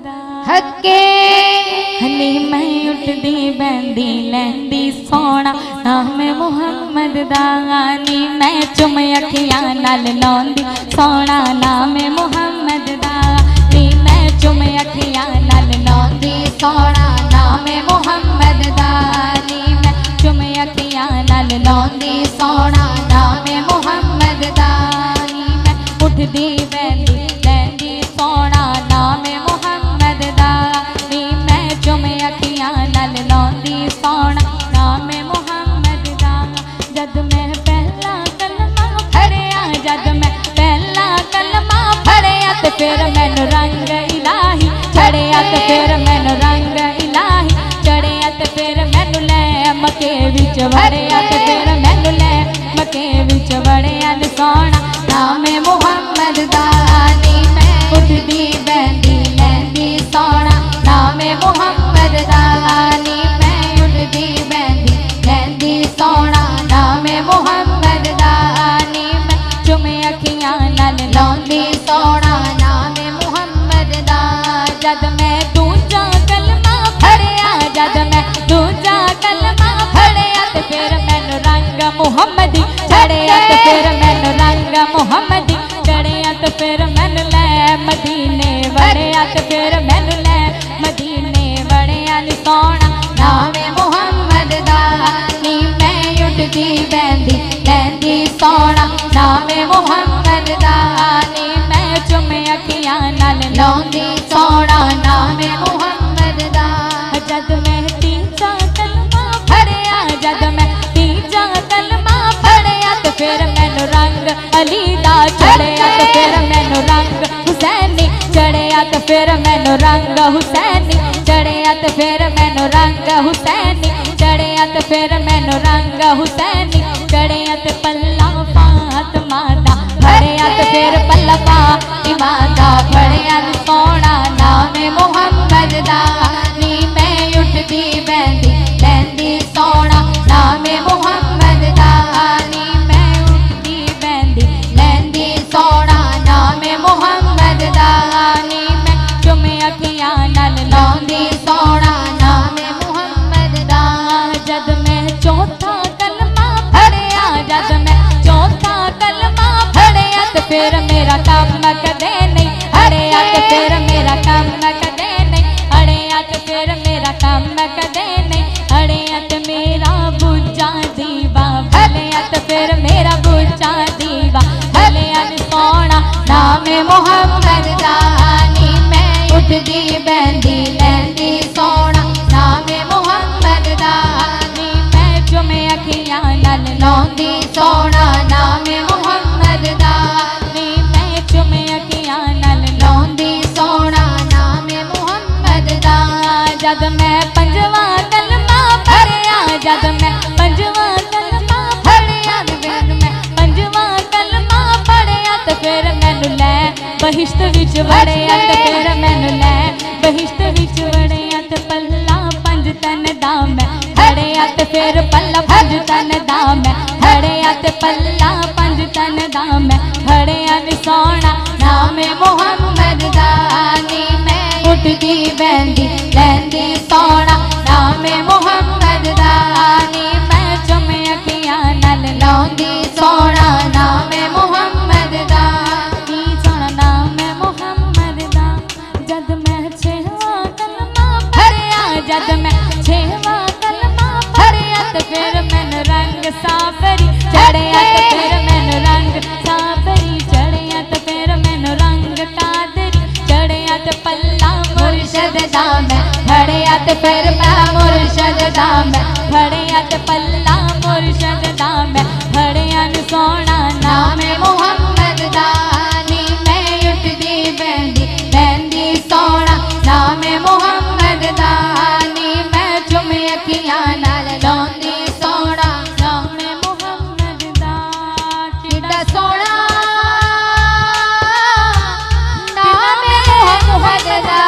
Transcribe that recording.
दा हके हनी मैं उठदी बहंदी लैंदी सोना नाम मुहम्मद दा नी मैं चुम अखियां नाल लौंदी सोना नाम मुहम्मद दा नी मैं चुम अखियां नाल लौंदी सोना नाम मुहम्मद दा नी मैं चुम अखियां नाल लौंदी सोना नाम मुहम्मद दा नी मैं उठदी बहंदी लैंदी सोना नाम मुहम्मद दा नी मैं चुम अखियां नाल लौंदी सोना नाम मुहम्मद दा जद मैं पहला कलमा फड़िया जद मैं पहला कलमा फड़िया ते फिर मैनू रंग इलाही चढ़िया ते फिर मैनू रंग इलाही चढ़िया ते फिर मैनू लै मके विच वड़िया ते फिर मैनू लै मके विच वड़िया नी सोना नाम मुहम्मद दा नी मैं उठदी बहंदी लैंदी सोना नाम मुहम्मद दा नी मैं उठदी बहंदी लैंदी सोना नाम मुहम्मद दा नी मैं चुम अखियां नाल लौंदी सोना नाम मुहम्मद दा जद मैं दूजा कलमा फड़िया जद मैं दूजा कलमा फड़िया ते फिर मैनू रंग मुहम्मदी चढ़िया ते फिर मैनू रंग मुहम्मदी चढ़िया ते फिर मैनू लै मदीने वड़िया ते फिर मैनू लै मदीने वड़िया नी सोना नाम मुहम्मद दा नी मैं उठदी बहंदी लैंदी सोना नाम मुहम्मद दा नी मैं चुम अखियां नाल लौंदी सोना नाम मुहम्मद दा जद मैं तीजा कलमा फड़िया जद मैं तीजा कलमा फड़िया ते फिर मैनू रंग अली दा चढ़िया ते फिर मैनू रंग हुसैनी चढ़िया ते फिर मैनू रंग हुसैनी चढ़िया ते फिर मैनू रंग हुसैनी चढ़िया ते फिर मैनू रंग हुसैनी चढ़िया ते पल्ला फातिमा दा फड़िया ते फिर पल्ला फातिमा दा फड़िया नी सोना नाम मुहम्मद दा नी मैं उठदी बहंदी लैंदी सोना नाम मुहम्मद दा नी मैं उठदी बहंदी लैंदी सोना नाम मुहम्मद दा नी मैं चुम अखियां नाल लौंदी सोना नाम मुहम्मद दा जद मैं चौथा कलमा फड़िया जद मैं चौथा कलमा फड़िया ते फिर मेरा काम कदे नहीं अड़िया ते फिर मेरा काम कदे नहीं अड़िया ते फिर मेरा काम कदे नहीं अड़िया ते मेरा बुझा दीवा भलिया ते फिर मेरा बुझा दीवा भलिया नी सोना नाम मुहम्मद दा नी मैं उठदी बहंदी लैंदी सोना नाम मुहम्मद दा नी मैं चुम अखियां नाल लौंदी सोना नाम मुहम्मद दा नी मैं चुम अखियां नाल लौंदी सोना नाम मुहम्मद दा जद मैं पंजवा कलमा फड़िया जद मैं पंजवा कलमा फड़िया फिर मैं पंजवा कलमा फड़िया ते फिर मैनू लै बहिश्त विच वड़िया ते फिर मैनू लै बहिश्त विच वड़िया ते पल्ला पंज तन दा मैं फड़िया ते फिर पल्ला पंज तन दा मैं फड़िया ते पल्ला पंज तन दा मैं फड़िया नी सोना नाम मुहम्मद दा नी मैं उठदी बहंदी लैंदी सोना नाम मुहम्मद दा नी मैं चुम अखियां नाल लौंदी सोना नाम मुहम्मद दा नी सोना नाम मुहम्मद दा जद मैं छेवा कलमा फड़िया जद मैं छेवा कलमा फड़िया ते फिर मैनू रंग साफरी चढ़िया ते फिर मैनू रंग साफरी चढ़िया ते फिर मैनू रंग कादरी चढ़िया ते पल्ला मुर्शद दा मैं फड़िया ते फिर मैं मुर्शद दा मैं फड़िया ते पल्ला मुर्शद दा मैं फड़िया नी सोना नाम मुहम्मद दा नी मैं उठदी बहंदी लैंदी सोना नाम मुहम्मद दा नी मैं चुम अखियां नाल लौंदी सोना नाम मुहम्मद दा किड्डा सोना नाम मुहम्मद दा